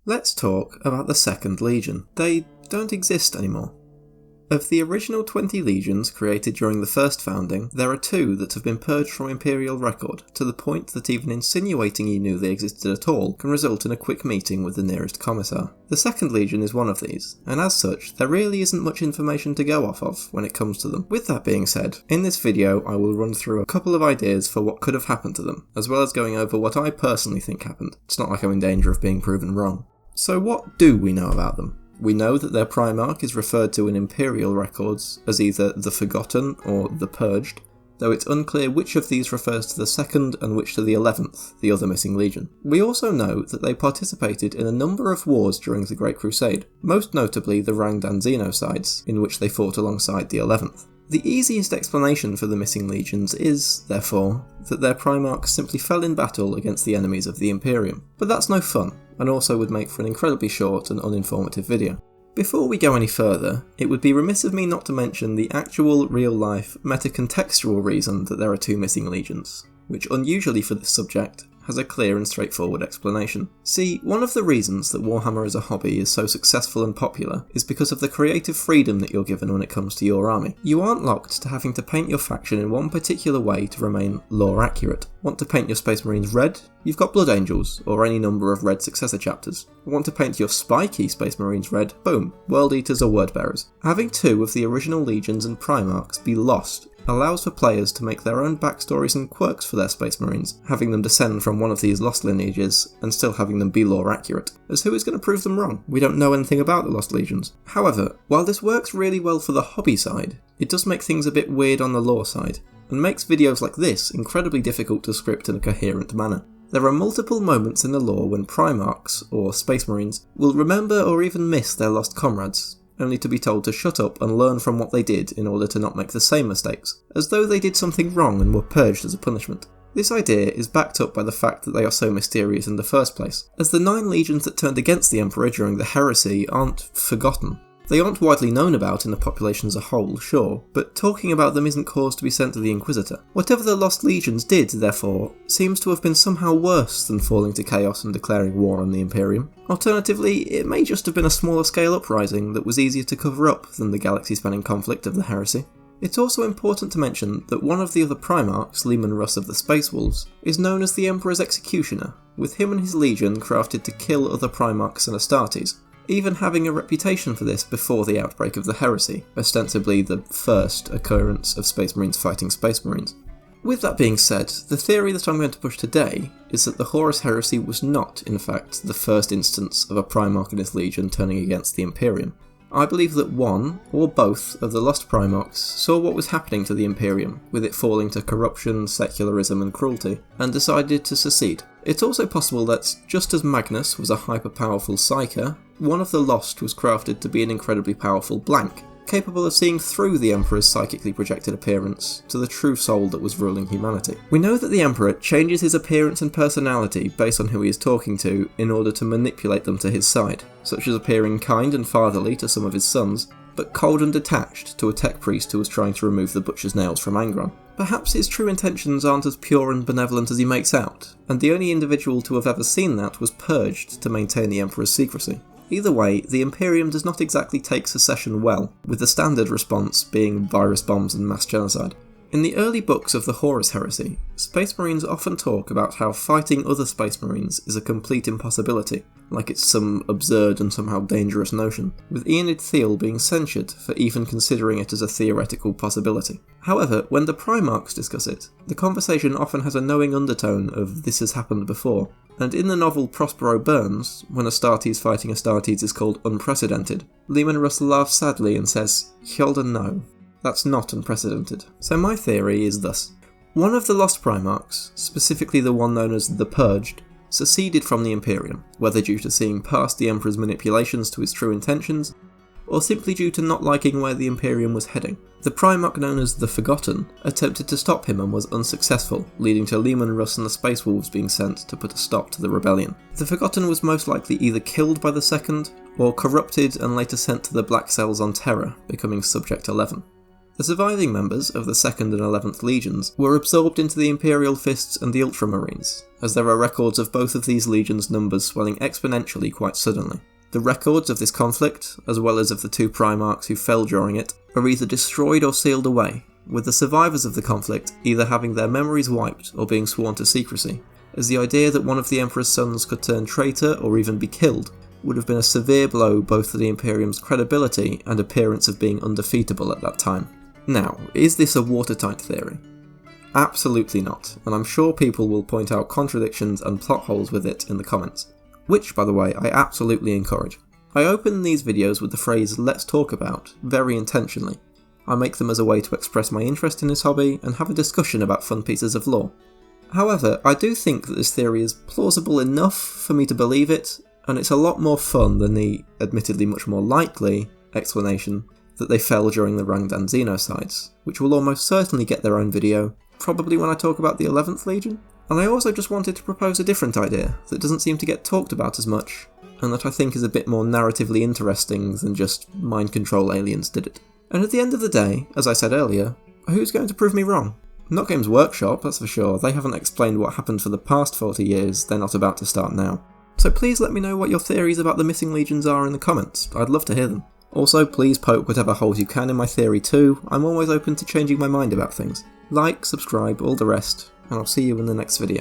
Let's talk about the Second Legion. They don't exist anymore. Of the original 20 legions created during the first founding, there are 2 that have been purged from Imperial record, to the point that even insinuating you knew they existed at all can result in a quick meeting with the nearest commissar. The Second Legion is one of these, and as such, there really isn't much information to go off of when it comes to them. With that being said, in this video I will run through a couple of ideas for what could have happened to them, as well as going over what I personally think happened. It's not like I'm in danger of being proven wrong. So what do we know about them? We know that their primarch is referred to in Imperial records as either the Forgotten or the Purged, though it's unclear which of these refers to the second and which to the 11th, the other missing legion. We also know that they participated in a number of wars during the Great Crusade, most notably the Rangdanzino-cides, in which they fought alongside the 11th. The easiest explanation for the missing legions is, therefore, that their primarchs simply fell in battle against the enemies of the Imperium. But that's no fun, and also would make for an incredibly short and uninformative video. Before we go any further, it would be remiss of me not to mention the actual, real-life, meta-contextual reason that there are 2 missing legions, which unusually for this subject has a clear and straightforward explanation. See, one of the reasons that Warhammer as a hobby is so successful and popular is because of the creative freedom that you're given when it comes to your army. You aren't locked to having to paint your faction in one particular way to remain lore accurate. Want to paint your Space Marines red? You've got Blood Angels, or any number of red successor chapters. Want to paint your spiky Space Marines red? Boom, World Eaters or Word Bearers. Having 2 of the original legions and primarchs be lost allows for players to make their own backstories and quirks for their Space Marines, having them descend from one of these lost lineages and still having them be lore accurate, as who is going to prove them wrong? We don't know anything about the lost legions. However, while this works really well for the hobby side, it does make things a bit weird on the lore side, and makes videos like this incredibly difficult to script in a coherent manner. There are multiple moments in the lore when primarchs, or Space Marines, will remember or even miss their lost comrades, only to be told to shut up and learn from what they did in order to not make the same mistakes, as though they did something wrong and were purged as a punishment. This idea is backed up by the fact that they are so mysterious in the first place, as the 9 legions that turned against the Emperor during the heresy aren't forgotten. They aren't widely known about in the population as a whole, sure, but talking about them isn't cause to be sent to the Inquisitor. Whatever the Lost Legions did, therefore, seems to have been somehow worse than falling to chaos and declaring war on the Imperium. Alternatively, it may just have been a smaller scale uprising that was easier to cover up than the galaxy-spanning conflict of the heresy. It's also important to mention that one of the other primarchs, Leman Russ of the Space Wolves, is known as the Emperor's Executioner, with him and his legion crafted to kill other primarchs and Astartes, even having a reputation for this before the outbreak of the heresy, ostensibly the first occurrence of Space Marines fighting Space Marines. With that being said, the theory that I'm going to push today is that the Horus Heresy was not, in fact, the first instance of a Primarch and his legion turning against the Imperium. I believe that one, or both, of the lost Primarchs saw what was happening to the Imperium, with it falling to corruption, secularism and cruelty, and decided to secede. It's also possible that, just as Magnus was a hyper-powerful Psyker, one of the Lost was crafted to be an incredibly powerful Blank, capable of seeing through the Emperor's psychically projected appearance to the true soul that was ruling humanity. We know that the Emperor changes his appearance and personality based on who he is talking to in order to manipulate them to his side, such as appearing kind and fatherly to some of his sons, but cold and detached to a tech priest who was trying to remove the butcher's nails from Angron. Perhaps his true intentions aren't as pure and benevolent as he makes out, and the only individual to have ever seen that was purged to maintain the Emperor's secrecy. Either way, the Imperium does not exactly take secession well, with the standard response being virus bombs and mass genocide. In the early books of the Horus Heresy, Space Marines often talk about how fighting other Space Marines is a complete impossibility, like it's some absurd and somehow dangerous notion, with Aenid Thiel being censured for even considering it as a theoretical possibility. However, when the Primarchs discuss it, the conversation often has a knowing undertone of "this has happened before," and in the novel Prospero Burns, when Astartes fighting Astartes is called unprecedented, Leman Russ laughs sadly and says, "Hjalda, no. That's not unprecedented." So my theory is thus. One of the lost Primarchs, specifically the one known as the Purged, seceded from the Imperium, whether due to seeing past the Emperor's manipulations to his true intentions, or simply due to not liking where the Imperium was heading. The Primarch known as the Forgotten attempted to stop him and was unsuccessful, leading to Leman Russ and the Space Wolves being sent to put a stop to the rebellion. The Forgotten was most likely either killed by the Second, or corrupted and later sent to the Black Cells on Terra, becoming Subject 11. The surviving members of the 2nd and 11th Legions were absorbed into the Imperial Fists and the Ultramarines, as there are records of both of these legions' numbers swelling exponentially quite suddenly. The records of this conflict, as well as of the 2 primarchs who fell during it, are either destroyed or sealed away, with the survivors of the conflict either having their memories wiped or being sworn to secrecy, as the idea that one of the Emperor's sons could turn traitor or even be killed would have been a severe blow both to the Imperium's credibility and appearance of being undefeatable at that time. Now, is this a watertight theory? Absolutely not, and I'm sure people will point out contradictions and plot holes with it in the comments, which, by the way, I absolutely encourage. I open these videos with the phrase "let's talk about" very intentionally. I make them as a way to express my interest in this hobby and have a discussion about fun pieces of lore. However, I do think that this theory is plausible enough for me to believe it, and it's a lot more fun than the, admittedly much more likely, explanation that they fell during the Rangdan Xenocides, which will almost certainly get their own video, probably when I talk about the 11th Legion. And I also just wanted to propose a different idea that doesn't seem to get talked about as much, and that I think is a bit more narratively interesting than just mind control aliens did it. And at the end of the day, as I said earlier, who's going to prove me wrong? Not Games Workshop, that's for sure. They haven't explained what happened for the past 40 years, they're not about to start now. So please let me know what your theories about the missing legions are in the comments, I'd love to hear them. Also, please poke whatever holes you can in my theory too, I'm always open to changing my mind about things. Like, subscribe, all the rest, and I'll see you in the next video.